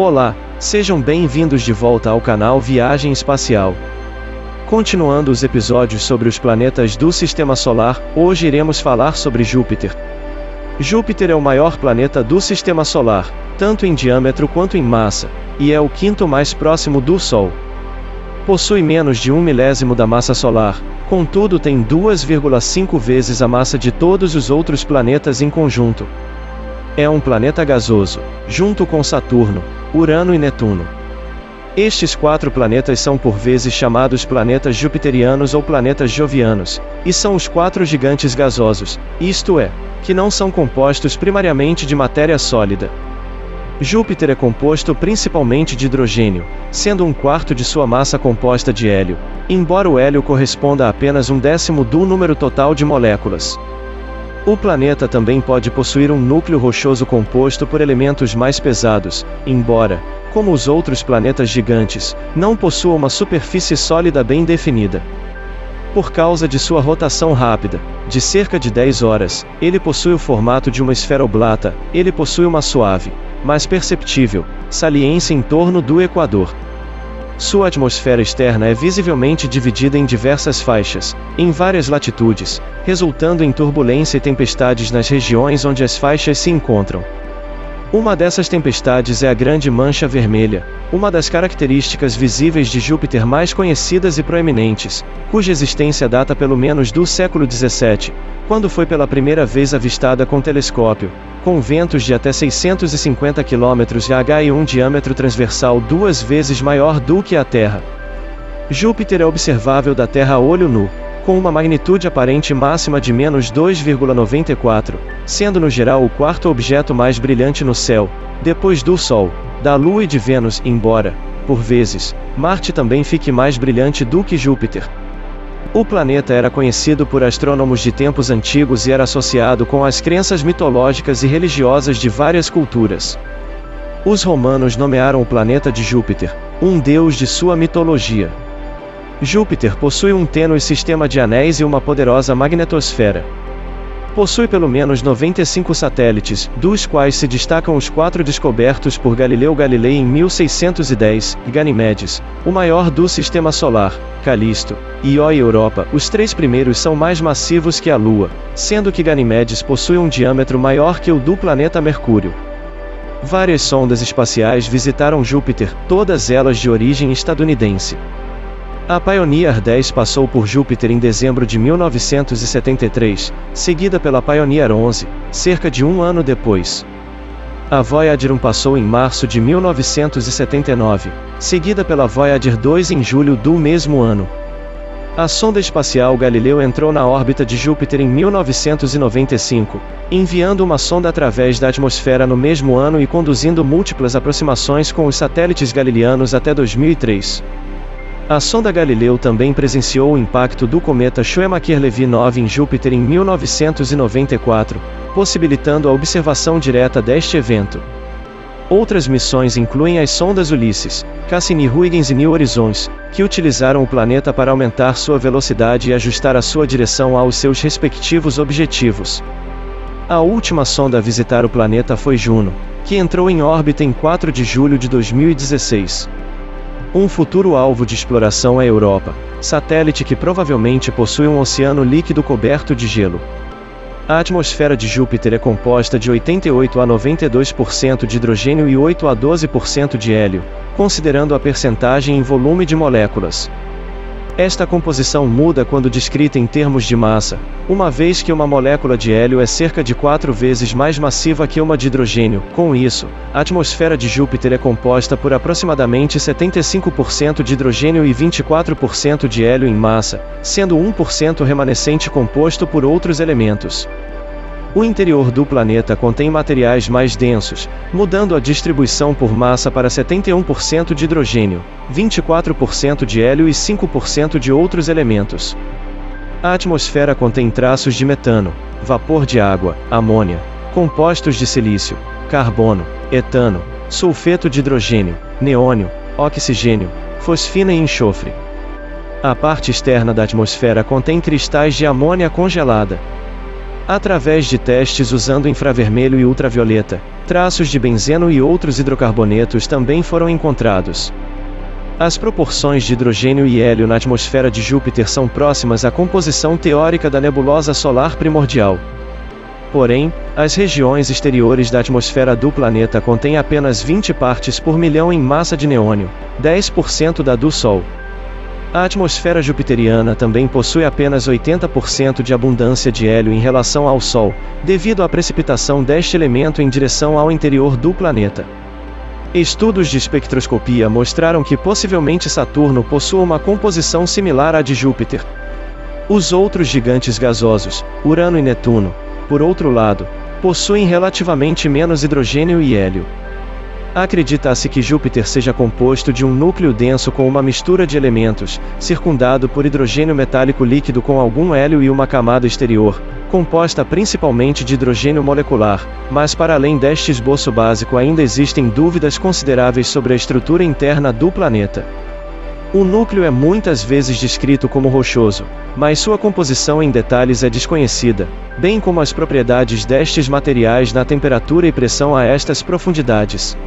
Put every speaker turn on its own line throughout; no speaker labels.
Olá, sejam bem-vindos de volta ao canal Viagem Espacial. Continuando os episódios sobre os planetas do Sistema Solar, hoje iremos falar sobre Júpiter. Júpiter é o maior planeta do Sistema Solar, tanto em diâmetro quanto em massa, e é o quinto mais próximo do Sol. Possui menos de 1/1000 da massa solar, contudo tem 2,5 vezes a massa de todos os outros planetas em conjunto. É um planeta gasoso, junto com Saturno, Urano e Netuno. Estes 4 planetas são por vezes chamados planetas jupiterianos ou planetas jovianos, e são os 4 gigantes gasosos, isto é, que não são compostos primariamente de matéria sólida. Júpiter é composto principalmente de hidrogênio, sendo 1/4 de sua massa composta de hélio, embora o hélio corresponda a apenas 1/10 do número total de moléculas. O planeta também pode possuir um núcleo rochoso composto por elementos mais pesados, embora, como os outros planetas gigantes, não possua uma superfície sólida bem definida. Por causa de sua rotação rápida, de cerca de 10 horas, ele possui o formato de uma esfera oblata. Ele possui uma suave, mas perceptível, saliência em torno do Equador. Sua atmosfera externa é visivelmente dividida em diversas faixas, em várias latitudes, resultando em turbulência e tempestades nas regiões onde as faixas se encontram. Uma dessas tempestades é a Grande Mancha Vermelha, uma das características visíveis de Júpiter mais conhecidas e proeminentes, cuja existência data pelo menos do século XVII, quando foi pela primeira vez avistada com telescópio, com ventos de até 650 km/h e um diâmetro transversal 2 vezes maior do que a Terra. Júpiter é observável da Terra a olho nu, com uma magnitude aparente máxima de menos 2,94, sendo no geral o 4º objeto mais brilhante no céu, depois do Sol, da Lua e de Vênus, embora, por vezes, Marte também fique mais brilhante do que Júpiter. O planeta era conhecido por astrônomos de tempos antigos e era associado com as crenças mitológicas e religiosas de várias culturas. Os romanos nomearam o planeta de Júpiter, um deus de sua mitologia. Júpiter possui um tênue sistema de anéis e uma poderosa magnetosfera. Possui pelo menos 95 satélites, dos quais se destacam os 4 descobertos por Galileu Galilei em 1610, Ganimedes, o maior do Sistema Solar, Calisto, Io e Europa. Os 3 primeiros são mais massivos que a Lua, sendo que Ganimedes possui um diâmetro maior que o do planeta Mercúrio. Várias sondas espaciais visitaram Júpiter, todas elas de origem estadunidense. A Pioneer 10 passou por Júpiter em dezembro de 1973, seguida pela Pioneer 11, cerca de um ano depois. A Voyager 1 passou em março de 1979, seguida pela Voyager 2 em julho do mesmo ano. A sonda espacial Galileu entrou na órbita de Júpiter em 1995, enviando uma sonda através da atmosfera no mesmo ano e conduzindo múltiplas aproximações com os satélites galileanos até 2003. A sonda Galileu também presenciou o impacto do cometa Shoemaker-Levy 9 em Júpiter em 1994, possibilitando a observação direta deste evento. Outras missões incluem as sondas Ulysses, Cassini-Huygens e New Horizons, que utilizaram o planeta para aumentar sua velocidade e ajustar a sua direção aos seus respectivos objetivos. A última sonda a visitar o planeta foi Juno, que entrou em órbita em 4 de julho de 2016. Um futuro alvo de exploração é a Europa, satélite que provavelmente possui um oceano líquido coberto de gelo. A atmosfera de Júpiter é composta de 88 a 92% de hidrogênio e 8 a 12% de hélio, considerando a percentagem em volume de moléculas. Esta composição muda quando descrita em termos de massa, uma vez que uma molécula de hélio é cerca de 4 vezes mais massiva que uma de hidrogênio. Com isso, a atmosfera de Júpiter é composta por aproximadamente 75% de hidrogênio e 24% de hélio em massa, sendo 1% remanescente composto por outros elementos. O interior do planeta contém materiais mais densos, mudando a distribuição por massa para 71% de hidrogênio, 24% de hélio e 5% de outros elementos. A atmosfera contém traços de metano, vapor de água, amônia, compostos de silício, carbono, etano, sulfeto de hidrogênio, neônio, oxigênio, fosfina e enxofre. A parte externa da atmosfera contém cristais de amônia congelada. Através de testes usando infravermelho e ultravioleta, traços de benzeno e outros hidrocarbonetos também foram encontrados. As proporções de hidrogênio e hélio na atmosfera de Júpiter são próximas à composição teórica da nebulosa solar primordial. Porém, as regiões exteriores da atmosfera do planeta contêm apenas 20 partes por milhão em massa de neônio, 10% da do Sol. A atmosfera jupiteriana também possui apenas 80% de abundância de hélio em relação ao Sol, devido à precipitação deste elemento em direção ao interior do planeta. Estudos de espectroscopia mostraram que possivelmente Saturno possua uma composição similar à de Júpiter. Os outros gigantes gasosos, Urano e Netuno, por outro lado, possuem relativamente menos hidrogênio e hélio. Acredita-se que Júpiter seja composto de um núcleo denso com uma mistura de elementos, circundado por hidrogênio metálico líquido com algum hélio e uma camada exterior, composta principalmente de hidrogênio molecular, mas para além deste esboço básico ainda existem dúvidas consideráveis sobre a estrutura interna do planeta. O núcleo é muitas vezes descrito como rochoso, mas sua composição em detalhes é desconhecida, bem como as propriedades destes materiais na temperatura e pressão a estas profundidades.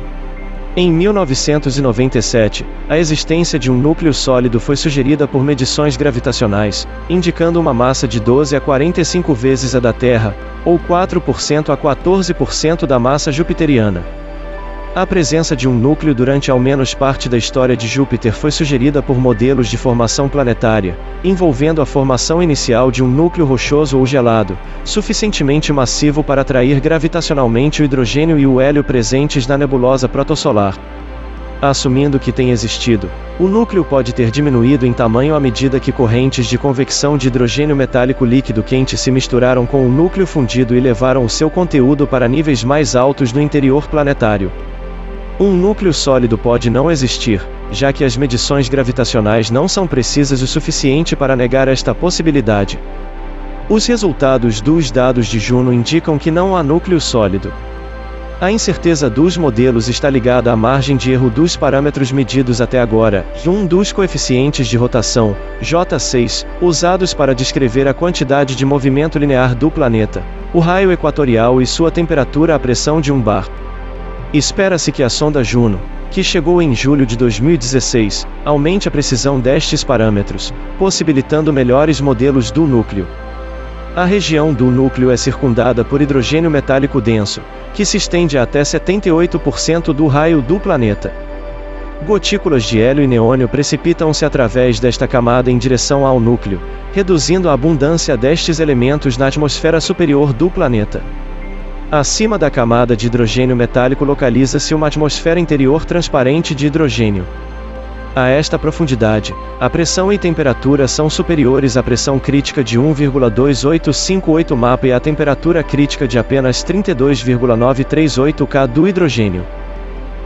Em 1997, a existência de um núcleo sólido foi sugerida por medições gravitacionais, indicando uma massa de 12 a 45 vezes a da Terra, ou 4% a 14% da massa jupiteriana. A presença de um núcleo durante ao menos parte da história de Júpiter foi sugerida por modelos de formação planetária, envolvendo a formação inicial de um núcleo rochoso ou gelado, suficientemente massivo para atrair gravitacionalmente o hidrogênio e o hélio presentes na nebulosa protossolar. Assumindo que tem existido, o núcleo pode ter diminuído em tamanho à medida que correntes de convecção de hidrogênio metálico líquido quente se misturaram com o núcleo fundido e levaram o seu conteúdo para níveis mais altos no interior planetário. Um núcleo sólido pode não existir, já que as medições gravitacionais não são precisas o suficiente para negar esta possibilidade. Os resultados dos dados de Juno indicam que não há núcleo sólido. A incerteza dos modelos está ligada à margem de erro dos parâmetros medidos até agora, e um dos coeficientes de rotação, J6, usados para descrever a quantidade de movimento linear do planeta, o raio equatorial e sua temperatura à pressão de um bar. Espera-se que a sonda Juno, que chegou em julho de 2016, aumente a precisão destes parâmetros, possibilitando melhores modelos do núcleo. A região do núcleo é circundada por hidrogênio metálico denso, que se estende a até 78% do raio do planeta. Gotículas de hélio e neônio precipitam-se através desta camada em direção ao núcleo, reduzindo a abundância destes elementos na atmosfera superior do planeta. Acima da camada de hidrogênio metálico localiza-se uma atmosfera interior transparente de hidrogênio. A esta profundidade, a pressão e temperatura são superiores à pressão crítica de 1,2858 MPa e à temperatura crítica de apenas 32,938 K do hidrogênio.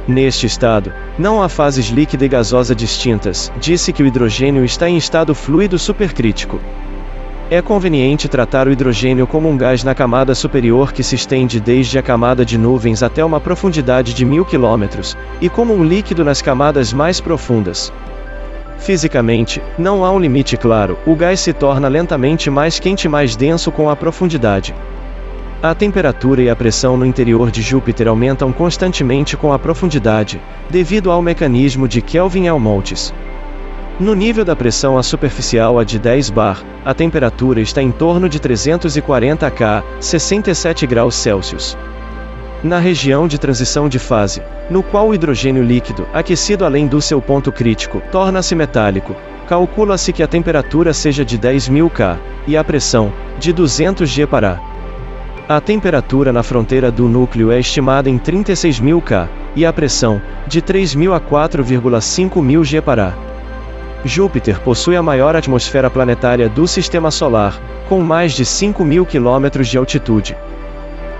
Neste estado, não há fases líquida e gasosa distintas, disse que o hidrogênio está em estado fluido supercrítico. É conveniente tratar o hidrogênio como um gás na camada superior que se estende desde a camada de nuvens até uma profundidade de 1000 km, e como um líquido nas camadas mais profundas. Fisicamente, não há um limite claro, o gás se torna lentamente mais quente e mais denso com a profundidade. A temperatura e a pressão no interior de Júpiter aumentam constantemente com a profundidade, devido ao mecanismo de Kelvin-Helmholtz. No nível da pressão superficial a de 10 bar, a temperatura está em torno de 340 K, 67 graus Celsius. Na região de transição de fase, no qual o hidrogênio líquido, aquecido além do seu ponto crítico, torna-se metálico, calcula-se que a temperatura seja de 10.000 K, e a pressão, de 200 G para. A temperatura na fronteira do núcleo é estimada em 36.000 K, e a pressão, de 3.000 a 4,5 G para. Júpiter possui a maior atmosfera planetária do Sistema Solar, com mais de 5.000 km de altitude.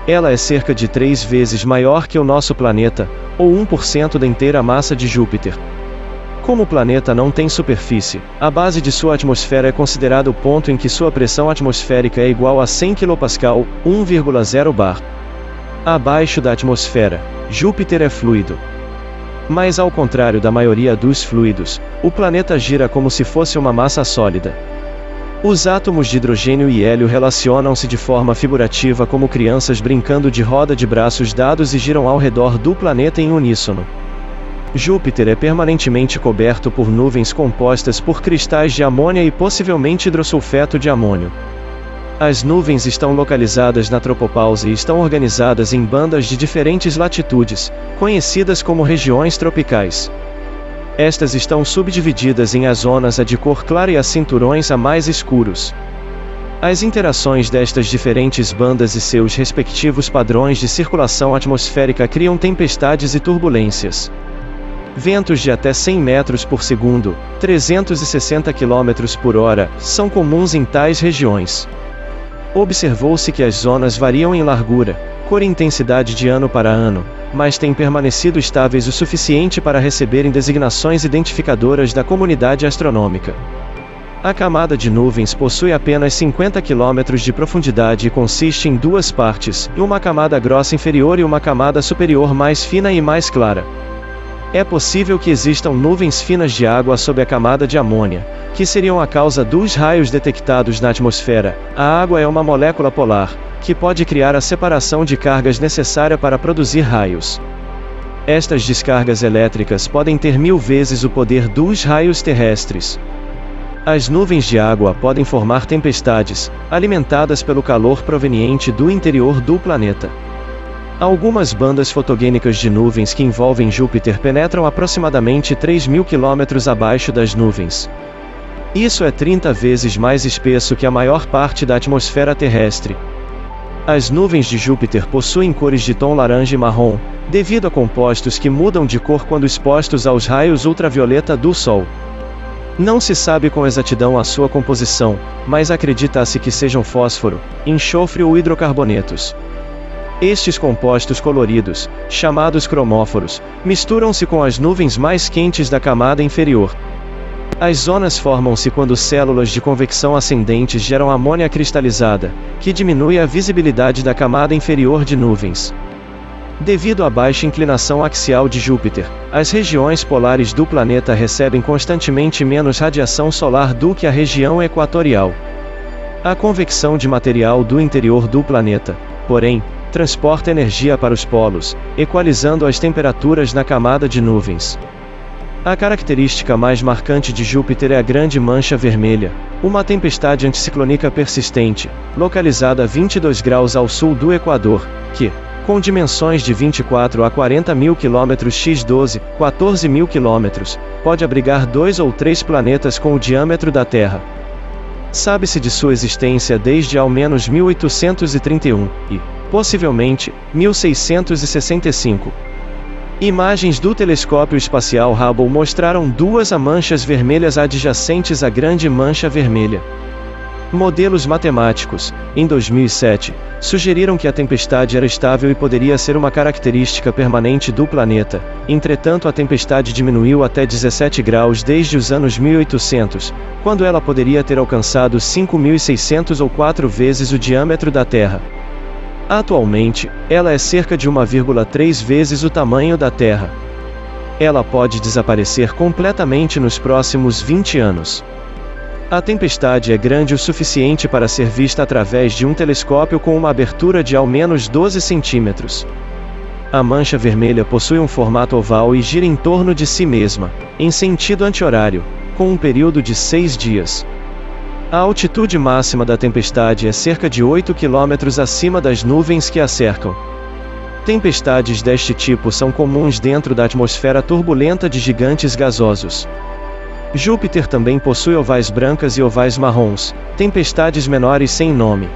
Ela é cerca de 3 vezes maior que o nosso planeta, ou 1% da inteira massa de Júpiter. Como o planeta não tem superfície, a base de sua atmosfera é considerada o ponto em que sua pressão atmosférica é igual a 100 kPa, 1,0 bar. Abaixo da atmosfera, Júpiter é fluido. Mas ao contrário da maioria dos fluidos, o planeta gira como se fosse uma massa sólida. Os átomos de hidrogênio e hélio relacionam-se de forma figurativa como crianças brincando de roda de braços dados e giram ao redor do planeta em uníssono. Júpiter é permanentemente coberto por nuvens compostas por cristais de amônia e possivelmente hidrosulfeto de amônio. As nuvens estão localizadas na tropopausa e estão organizadas em bandas de diferentes latitudes, conhecidas como regiões tropicais. Estas estão subdivididas em as zonas A de cor clara e as cinturões A mais escuros. As interações destas diferentes bandas e seus respectivos padrões de circulação atmosférica criam tempestades e turbulências. Ventos de até 100 metros por segundo, 360 km por hora, são comuns em tais regiões. Observou-se que as zonas variam em largura, cor e intensidade de ano para ano, mas têm permanecido estáveis o suficiente para receberem designações identificadoras da comunidade astronômica. A camada de nuvens possui apenas 50 km de profundidade e consiste em duas partes, uma camada grossa inferior e uma camada superior mais fina e mais clara. É possível que existam nuvens finas de água sob a camada de amônia, que seriam a causa dos raios detectados na atmosfera. A água é uma molécula polar, que pode criar a separação de cargas necessária para produzir raios. Estas descargas elétricas podem ter 1000 vezes o poder dos raios terrestres. As nuvens de água podem formar tempestades, alimentadas pelo calor proveniente do interior do planeta. Algumas bandas fotogênicas de nuvens que envolvem Júpiter penetram aproximadamente 3.000 km abaixo das nuvens. Isso é 30 vezes mais espesso que a maior parte da atmosfera terrestre. As nuvens de Júpiter possuem cores de tom laranja e marrom, devido a compostos que mudam de cor quando expostos aos raios ultravioleta do Sol. Não se sabe com exatidão a sua composição, mas acredita-se que sejam fósforo, enxofre ou hidrocarbonetos. Estes compostos coloridos, chamados cromóforos, misturam-se com as nuvens mais quentes da camada inferior. As zonas formam-se quando células de convecção ascendentes geram amônia cristalizada, que diminui a visibilidade da camada inferior de nuvens. Devido à baixa inclinação axial de Júpiter, as regiões polares do planeta recebem constantemente menos radiação solar do que a região equatorial. A convecção de material do interior do planeta, porém, transporta energia para os polos, equalizando as temperaturas na camada de nuvens. A característica mais marcante de Júpiter é a Grande Mancha Vermelha, uma tempestade anticiclônica persistente, localizada a 22 graus ao sul do Equador, que, com dimensões de 24 a 40 mil km x 12, 14 mil km, pode abrigar 2 ou 3 planetas com o diâmetro da Terra. Sabe-se de sua existência desde ao menos 1831, e, possivelmente, 1665. Imagens do telescópio espacial Hubble mostraram duas manchas vermelhas adjacentes à Grande Mancha Vermelha. Modelos matemáticos, em 2007, sugeriram que a tempestade era estável e poderia ser uma característica permanente do planeta. Entretanto, a tempestade diminuiu até 17 graus desde os anos 1800, quando ela poderia ter alcançado 5.600 ou 4 vezes o diâmetro da Terra. Atualmente, ela é cerca de 1,3 vezes o tamanho da Terra. Ela pode desaparecer completamente nos próximos 20 anos. A tempestade é grande o suficiente para ser vista através de um telescópio com uma abertura de ao menos 12 centímetros. A mancha vermelha possui um formato oval e gira em torno de si mesma, em sentido anti-horário, com um período de 6 dias. A altitude máxima da tempestade é cerca de 8 km acima das nuvens que a cercam. Tempestades deste tipo são comuns dentro da atmosfera turbulenta de gigantes gasosos. Júpiter também possui ovais brancas e ovais marrons, tempestades menores sem nome.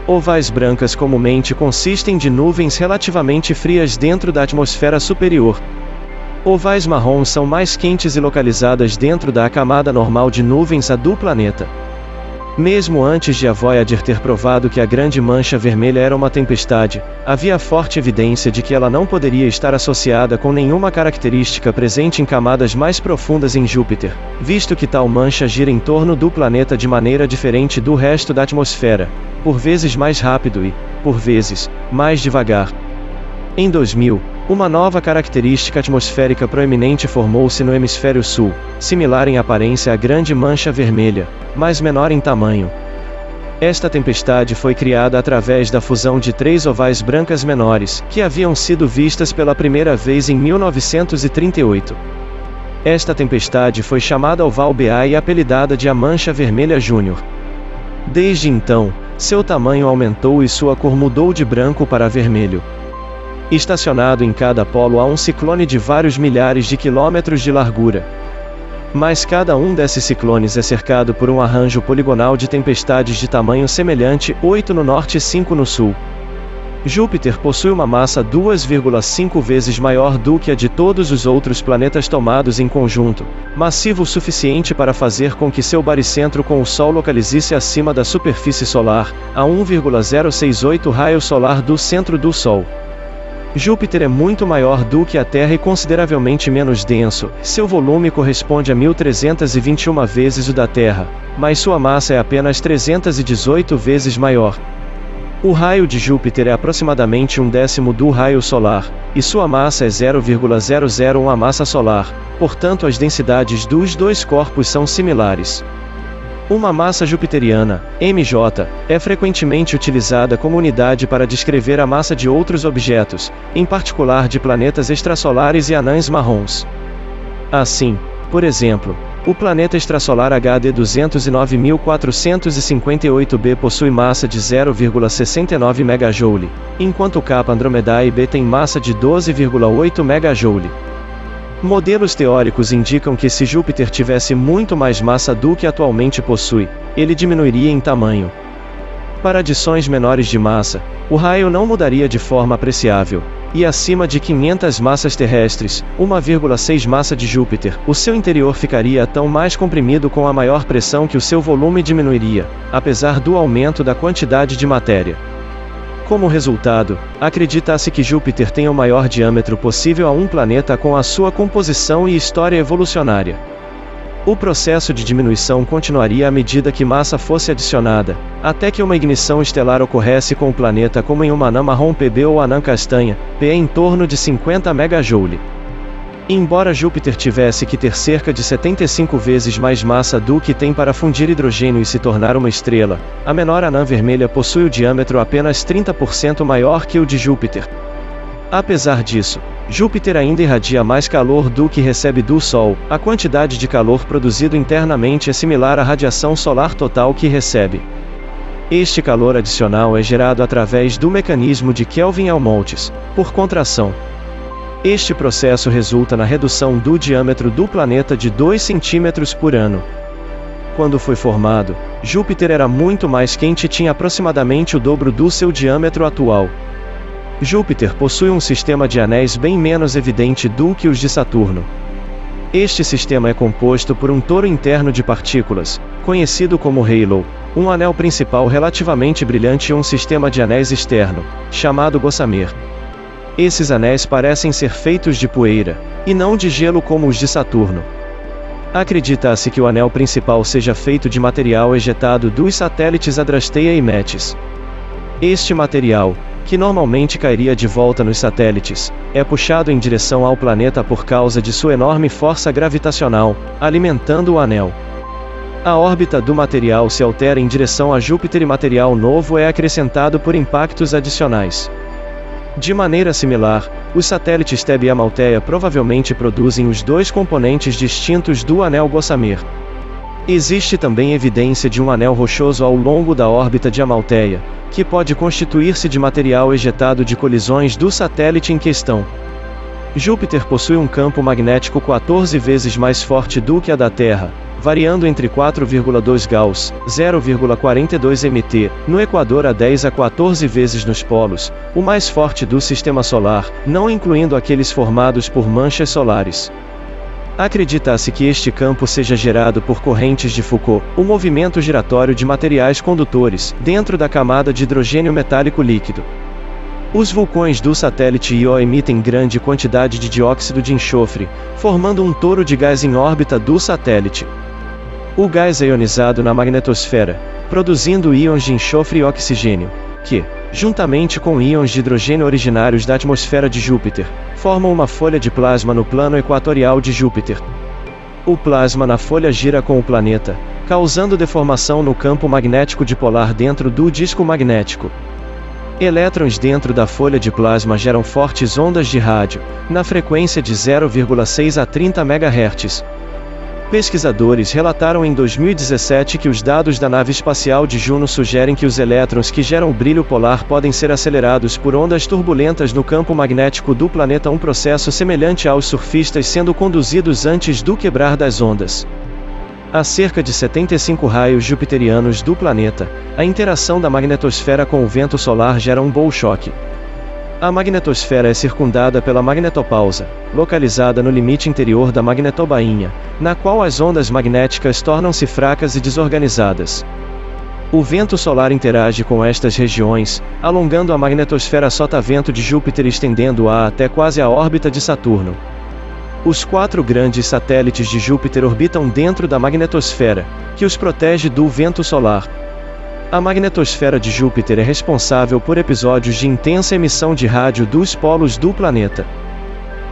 Ovais brancas comumente consistem de nuvens relativamente frias dentro da atmosfera superior. Ovais marrons são mais quentes e localizadas dentro da camada normal de nuvens do planeta. Mesmo antes de a Voyager ter provado que a Grande Mancha Vermelha era uma tempestade, havia forte evidência de que ela não poderia estar associada com nenhuma característica presente em camadas mais profundas em Júpiter, visto que tal mancha gira em torno do planeta de maneira diferente do resto da atmosfera, por vezes mais rápido e, por vezes, mais devagar. Em 2000, Uma nova característica atmosférica proeminente formou-se no hemisfério sul, similar em aparência à grande mancha vermelha, mas menor em tamanho. Esta tempestade foi criada através da fusão de 3 ovais brancas menores, que haviam sido vistas pela primeira vez em 1938. Esta tempestade foi chamada Oval BA e apelidada de a Mancha Vermelha Júnior. Desde então, seu tamanho aumentou e sua cor mudou de branco para vermelho. Estacionado em cada polo há um ciclone de vários milhares de quilômetros de largura. Mas cada um desses ciclones é cercado por um arranjo poligonal de tempestades de tamanho semelhante, 8 no norte e 5 no sul. Júpiter possui uma massa 2,5 vezes maior do que a de todos os outros planetas tomados em conjunto, massivo o suficiente para fazer com que seu baricentro com o Sol localize-se acima da superfície solar, a 1,068 raio solar do centro do Sol. Júpiter é muito maior do que a Terra e consideravelmente menos denso, seu volume corresponde a 1.321 vezes o da Terra, mas sua massa é apenas 318 vezes maior. O raio de Júpiter é aproximadamente 1/10 do raio solar, e sua massa é 0,001 a massa solar, portanto as densidades dos dois corpos são similares. Uma massa jupiteriana, MJ, é frequentemente utilizada como unidade para descrever a massa de outros objetos, em particular de planetas extrasolares e anãs marrons. Assim, por exemplo, o planeta extrasolar HD 209.458b possui massa de 0,69 MJ, enquanto o Kappa Andromedae B tem massa de 12,8 MJ. Modelos teóricos indicam que se Júpiter tivesse muito mais massa do que atualmente possui, ele diminuiria em tamanho. Para adições menores de massa, o raio não mudaria de forma apreciável, e acima de 500 massas terrestres, 1,6 massa de Júpiter, o seu interior ficaria tão mais comprimido com a maior pressão que o seu volume diminuiria, apesar do aumento da quantidade de matéria. Como resultado, acredita-se que Júpiter tem o maior diâmetro possível a um planeta com a sua composição e história evolucionária. O processo de diminuição continuaria à medida que massa fosse adicionada, até que uma ignição estelar ocorresse com o planeta como em uma anã marrom PB ou anã castanha, P em torno de 50 MJ. Embora Júpiter tivesse que ter cerca de 75 vezes mais massa do que tem para fundir hidrogênio e se tornar uma estrela, a menor anã vermelha possui o diâmetro apenas 30% maior que o de Júpiter. Apesar disso, Júpiter ainda irradia mais calor do que recebe do Sol, a quantidade de calor produzido internamente é similar à radiação solar total que recebe. Este calor adicional é gerado através do mecanismo de Kelvin-Helmholtz, por contração. Este processo resulta na redução do diâmetro do planeta de 2 centímetros por ano. Quando foi formado, Júpiter era muito mais quente e tinha aproximadamente o dobro do seu diâmetro atual. Júpiter possui um sistema de anéis bem menos evidente do que os de Saturno. Este sistema é composto por um toro interno de partículas, conhecido como halo, um anel principal relativamente brilhante e um sistema de anéis externo, chamado gossamer. Esses anéis parecem ser feitos de poeira, e não de gelo como os de Saturno. Acredita-se que o anel principal seja feito de material ejetado dos satélites Adrasteia e Metis. Este material, que normalmente cairia de volta nos satélites, é puxado em direção ao planeta por causa de sua enorme força gravitacional, alimentando o anel. A órbita do material se altera em direção a Júpiter e material novo é acrescentado por impactos adicionais. De maneira similar, os satélites Teb e Amaltheia provavelmente produzem os dois componentes distintos do anel Gossamer. Existe também evidência de um anel rochoso ao longo da órbita de Amaltheia, que pode constituir-se de material ejetado de colisões do satélite em questão. Júpiter possui um campo magnético 14 vezes mais forte do que a da Terra, variando entre 4,2 Gauss, 0,42 mt, no Equador a 10 a 14 vezes nos polos, o mais forte do Sistema Solar, não incluindo aqueles formados por manchas solares. Acredita-se que este campo seja gerado por correntes de Foucault, o movimento giratório de materiais condutores, dentro da camada de hidrogênio metálico líquido. Os vulcões do satélite Io emitem grande quantidade de dióxido de enxofre, formando um touro de gás em órbita do satélite. O gás é ionizado na magnetosfera, produzindo íons de enxofre e oxigênio, que, juntamente com íons de hidrogênio originários da atmosfera de Júpiter, formam uma folha de plasma no plano equatorial de Júpiter. O plasma na folha gira com o planeta, causando deformação no campo magnético dipolar dentro do disco magnético. Elétrons dentro da folha de plasma geram fortes ondas de rádio, na frequência de 0,6 a 30 MHz. Pesquisadores relataram em 2017 que os dados da nave espacial de Juno sugerem que os elétrons que geram o brilho polar podem ser acelerados por ondas turbulentas no campo magnético do planeta, um processo semelhante aos surfistas sendo conduzidos antes do quebrar das ondas. A cerca de 75 raios jupiterianos do planeta, a interação da magnetosfera com o vento solar gera um bowl-choque. A magnetosfera é circundada pela magnetopausa, localizada no limite interior da magnetobainha, na qual as ondas magnéticas tornam-se fracas e desorganizadas. O vento solar interage com estas regiões, alongando a magnetosfera sotavento de Júpiter e estendendo-a até quase a órbita de Saturno. Os 4 grandes satélites de Júpiter orbitam dentro da magnetosfera, que os protege do vento solar. A magnetosfera de Júpiter é responsável por episódios de intensa emissão de rádio dos polos do planeta.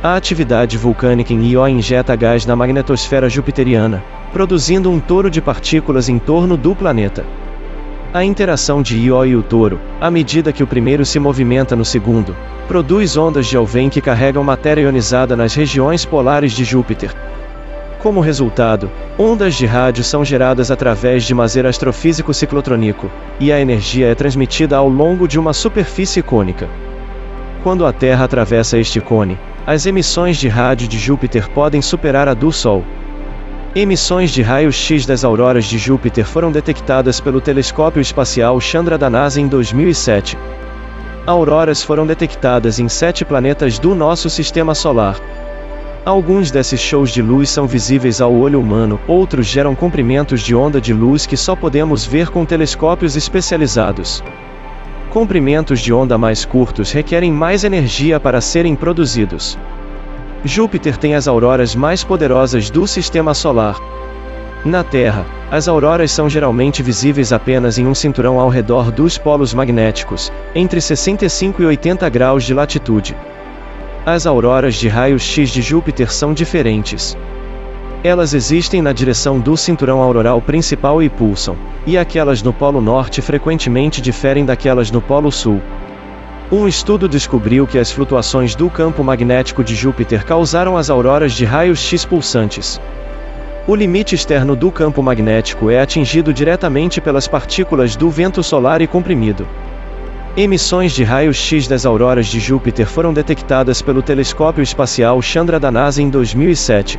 A atividade vulcânica em Io injeta gás na magnetosfera jupiteriana, produzindo um touro de partículas em torno do planeta. A interação de Io e o touro, à medida que o primeiro se movimenta no segundo, produz ondas de Alfvén que carregam matéria ionizada nas regiões polares de Júpiter. Como resultado, ondas de rádio são geradas através de maser astrofísico ciclotrônico, e a energia é transmitida ao longo de uma superfície cônica. Quando a Terra atravessa este cone, as emissões de rádio de Júpiter podem superar a do Sol. Emissões de raios-x das auroras de Júpiter foram detectadas pelo telescópio espacial Chandra da NASA em 2007. Auroras foram detectadas em 7 planetas do nosso sistema solar. Alguns desses shows de luz são visíveis ao olho humano, outros geram comprimentos de onda de luz que só podemos ver com telescópios especializados. Comprimentos de onda mais curtos requerem mais energia para serem produzidos. Júpiter tem as auroras mais poderosas do sistema solar. Na Terra, as auroras são geralmente visíveis apenas em um cinturão ao redor dos polos magnéticos, entre 65 e 80 graus de latitude. As auroras de raios-x de Júpiter são diferentes. Elas existem na direção do cinturão auroral principal e pulsam, e aquelas no Polo Norte frequentemente diferem daquelas no Polo Sul. Um estudo descobriu que as flutuações do campo magnético de Júpiter causaram as auroras de raios-x pulsantes. O limite externo do campo magnético é atingido diretamente pelas partículas do vento solar e comprimido. Emissões de raios-x das auroras de Júpiter foram detectadas pelo telescópio espacial Chandra da NASA em 2007.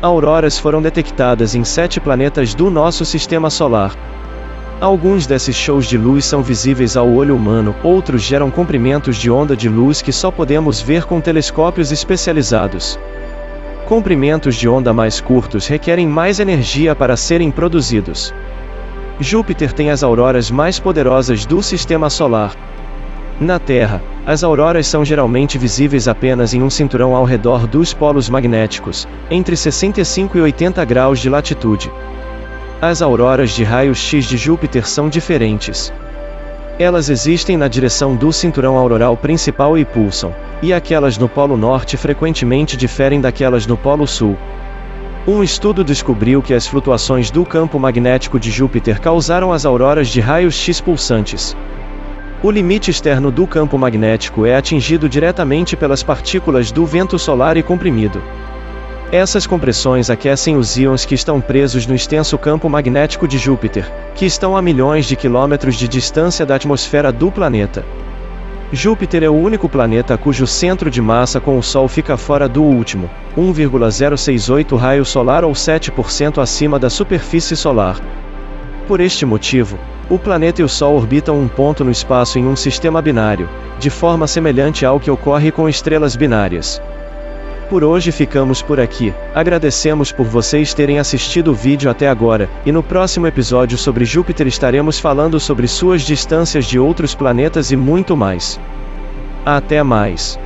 Auroras foram detectadas em 7 planetas do nosso sistema solar. Alguns desses shows de luz são visíveis ao olho humano, outros geram comprimentos de onda de luz que só podemos ver com telescópios especializados. Comprimentos de onda mais curtos requerem mais energia para serem produzidos. Júpiter tem as auroras mais poderosas do sistema solar. Na Terra, as auroras são geralmente visíveis apenas em um cinturão ao redor dos polos magnéticos, entre 65 e 80 graus de latitude. As auroras de raios-x de Júpiter são diferentes. Elas existem na direção do cinturão auroral principal e pulsam, e aquelas no Polo Norte frequentemente diferem daquelas no Polo Sul. Um estudo descobriu que as flutuações do campo magnético de Júpiter causaram as auroras de raios-x pulsantes. O limite externo do campo magnético é atingido diretamente pelas partículas do vento solar e comprimido. Essas compressões aquecem os íons que estão presos no extenso campo magnético de Júpiter, que estão a milhões de quilômetros de distância da atmosfera do planeta. Júpiter é o único planeta cujo centro de massa com o Sol fica fora do último, 1,068 raio solar ou 7% acima da superfície solar. Por este motivo, o planeta e o Sol orbitam um ponto no espaço em um sistema binário, de forma semelhante ao que ocorre com estrelas binárias. Por hoje ficamos por aqui, agradecemos por vocês terem assistido o vídeo até agora, e no próximo episódio sobre Júpiter estaremos falando sobre suas distâncias de outros planetas e muito mais. Até mais!